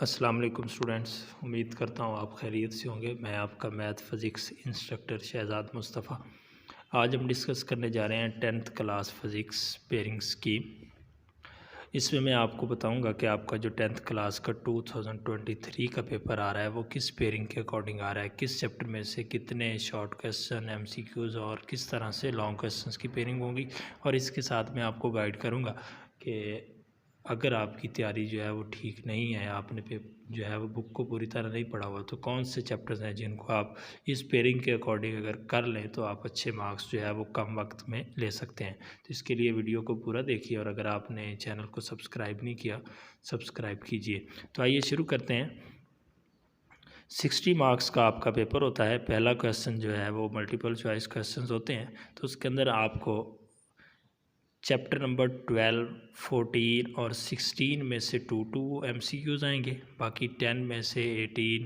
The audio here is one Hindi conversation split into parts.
अस्सलाम वालेकुम स्टूडेंट्स। उम्मीद करता हूँ आप खैरियत से होंगे। मैं आपका math physics instructor Shahzad Mustafa. आज हम डिस्कस करने जा रहे हैं 10th क्लास फ़िज़िक्स पेयरिंग्स की। इसमें मैं आपको बताऊंगा कि आपका जो 10th क्लास का 2023 का पेपर आ रहा है वो किस पेयरिंग के अकॉर्डिंग आ रहा है, किस चैप्टर में से कितने शॉर्ट क्वेश्चन, एमसीक्यूज़ और किस तरह से लॉन्ग क्वेश्चंस की पेयरिंग होगी। और इसके साथ मैं आपको गाइड करूँगा कि अगर आपकी तैयारी जो है वो ठीक नहीं है, आपने जो है वो बुक को पूरी तरह नहीं पढ़ा हुआ, तो कौन से चैप्टर्स हैं जिनको आप इस पेयरिंग के अकॉर्डिंग अगर कर लें तो आप अच्छे मार्क्स जो है वो कम वक्त में ले सकते हैं। तो इसके लिए वीडियो को पूरा देखिए और अगर आपने चैनल को सब्सक्राइब नहीं किया, सब्सक्राइब कीजिए। तो आइए शुरू करते हैं। 60 मार्क्स का आपका पेपर होता है। पहला क्वेश्चन जो है वो मल्टीपल चॉइस क्वेश्चन होते हैं। तो उसके अंदर आपको चैप्टर नंबर 12, 14 और 16 में से 2 MCQs आएंगे। बाकी 10 में से 18,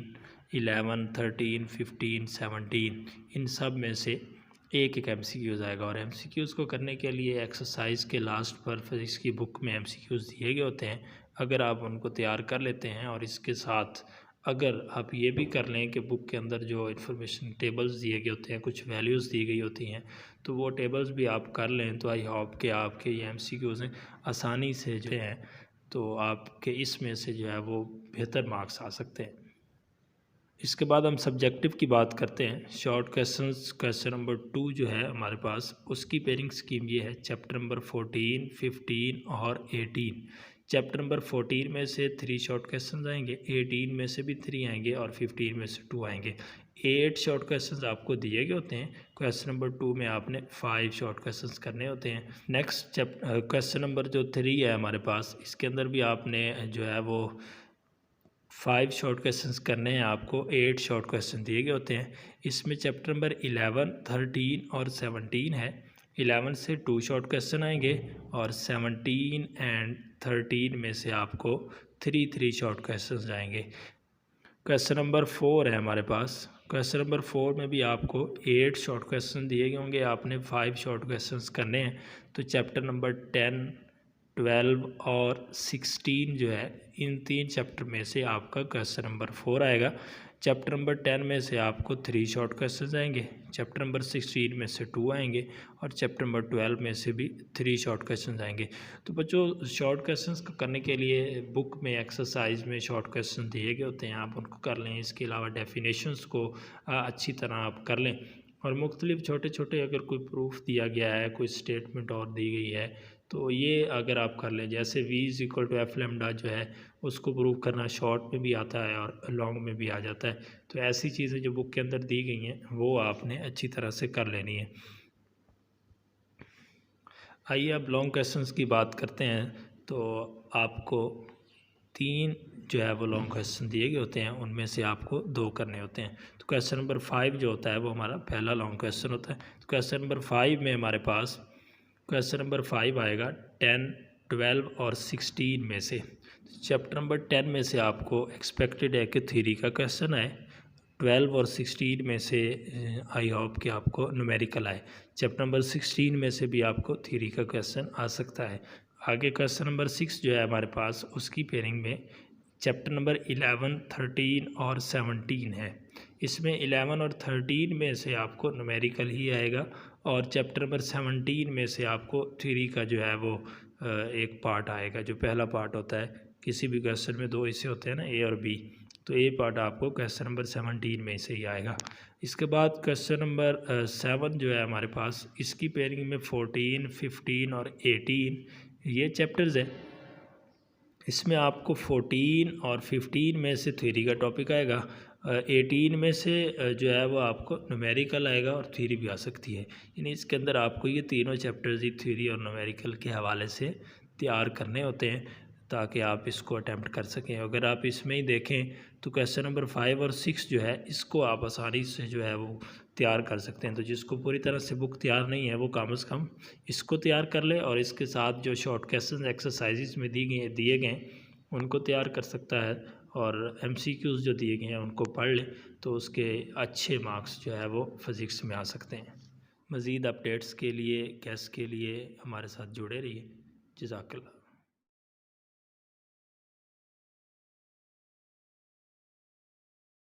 11, 13, 15, 17 इन सब में से एक एक MCQs आएगा। और MCQs को करने के लिए एक्सरसाइज के लास्ट पर फिजिक्स की बुक में MCQs दिए गए होते हैं। अगर आप उनको तैयार कर लेते हैं और इसके साथ अगर आप ये भी कर लें कि बुक के अंदर जो इन्फॉर्मेशन टेबल्स दिए गए होते हैं, कुछ वैल्यूज़ दी गई होती हैं, तो वो टेबल्स भी आप कर लें तो आई होप कि आपके ये MCQs हैं आसानी से जो हैं तो आपके इसमें से जो है वो बेहतर मार्क्स आ सकते हैं। इसके बाद हम सब्जेक्टिव की बात करते हैं। शॉर्ट क्वेश्चंस क्वेश्चन नंबर 2 जो है हमारे पास, उसकी पेयरिंग स्कीम ये है चैप्टर नंबर 14, 15 और 18। चैप्टर नंबर 14 में से 3 शॉर्ट क्वेश्चन आएंगे, 18 में से भी 3 आएंगे और 15 में से 2 आएंगे। 8 शॉर्ट क्वेश्चंस आपको दिए गए होते हैं। क्वेश्चन नंबर 2 में आपने 5 शॉर्ट क्वेश्चंस करने होते हैं। नेक्स्ट क्वेश्चन नंबर जो 3 है हमारे पास, इसके अंदर भी आपने जो है वो 5 शॉर्ट क्वेश्चंस करने हैं। आपको 8 शॉर्ट क्वेश्चन दिए गए होते हैं। इसमें चैप्टर नंबर 11, 13 और 17 है। 11 से 2 शॉर्ट क्वेश्चन आएंगे और 17 एंड 13 में से आपको 3 शॉर्ट क्वेश्चन आएंगे। क्वेश्चन नंबर 4 है हमारे पास। क्वेश्चन नंबर 4 में भी आपको 8 शॉर्ट क्वेश्चन दिए गए होंगे, आपने 5 शॉर्ट क्वेश्चंस करने हैं। तो चैप्टर नंबर 10, 12 और 16 जो है, इन 3 चैप्टर में से आपका क्वेश्चन नंबर 4 आएगा। चैप्टर नंबर 10 में से आपको 3 शॉर्ट क्वेश्चन आएंगे, चैप्टर नंबर 16 में से 2 आएंगे और चैप्टर नंबर 12 में से भी 3 शॉर्ट क्वेश्चन आएंगे। तो बच्चों, शॉर्ट क्वेश्चंस को करने के लिए बुक में एक्सरसाइज में शॉर्ट क्वेश्चन दिए गए होते हैं, आप उनको कर लें। इसके अलावा डेफिनेशंस को अच्छी तरह आप कर लें और मुख्तलिफ छोटे छोटे अगर कोई प्रूफ दिया गया है, कोई स्टेटमेंट और दी गई है, तो ये अगर आप कर लें, जैसे V=F लैम्डा जो है उसको प्रूव करना शॉर्ट में भी आता है और लॉन्ग में भी आ जाता है। तो ऐसी चीज़ें जो बुक के अंदर दी गई हैं वो आपने अच्छी तरह से कर लेनी है। आइए अब लॉन्ग क्वेश्चंस की बात करते हैं। तो आपको 3 जो है वो लॉन्ग क्वेश्चन दिए गए होते हैं, उनमें से आपको 2 करने होते हैं। तो क्वेश्चन नंबर 5 जो होता है वो हमारा पहला लॉन्ग क्वेश्चन होता है। तो क्वेश्चन नंबर 5 में हमारे पास क्वेश्चन नंबर 5 आएगा 10, 12 और 16 में से। चैप्टर नंबर 10 में से आपको एक्सपेक्टेड है कि थ्योरी का क्वेश्चन आए। 12 और 16 में से आई होप कि आपको न्यूमेरिकल आए। चैप्टर नंबर 16 में से भी आपको थ्योरी का क्वेश्चन आ सकता है। आगे क्वेश्चन नंबर 6 जो है हमारे पास, उसकी पेयरिंग में चैप्टर नंबर 11, 13 और 17 है। इसमें 11 और 13 में से आपको न्यूमेरिकल ही आएगा और चैप्टर नंबर 17 में से आपको थ्योरी का जो है वो एक पार्ट आएगा। जो पहला पार्ट होता है, किसी भी क्वेश्चन में 2 हिस्से होते हैं ना, ए और बी, तो ए पार्ट आपको क्वेश्चन नंबर 17 में से ही आएगा। इसके बाद क्वेश्चन नंबर 7 जो है हमारे पास, इसकी पेयरिंग में 14, 15 और 18 ये चैप्टर्स हैं। इसमें आपको 14 और 15 में से थ्योरी का टॉपिक आएगा, 18 में से जो है वो आपको न्यूमेरिकल आएगा और थ्योरी भी आ सकती है। यानी इसके अंदर आपको ये तीनों चैप्टर्स ही थ्योरी और न्यूमेरिकल के हवाले से तैयार करने होते हैं ताकि आप इसको अटैम्प्ट कर सकें। अगर आप इसमें ही देखें तो क्वेश्चन नंबर 5 और 6 जो है इसको आप आसानी से जो है वो तैयार कर सकते हैं। तो जिसको पूरी तरह से बुक तैयार नहीं है वो कम से कम इसको तैयार कर ले और इसके साथ जो शॉर्ट क्वेश्चन एक्सरसाइजेज में दिए गए उनको तैयार कर सकता है और MCQs जो दिए गए हैं उनको पढ़ ले तो उसके अच्छे मार्क्स जो है वो फ़िज़िक्स में आ सकते हैं। मज़ीद अपडेट्स के लिए, गैस के लिए हमारे साथ जुड़े रहिए। जज़ाकल्लाह।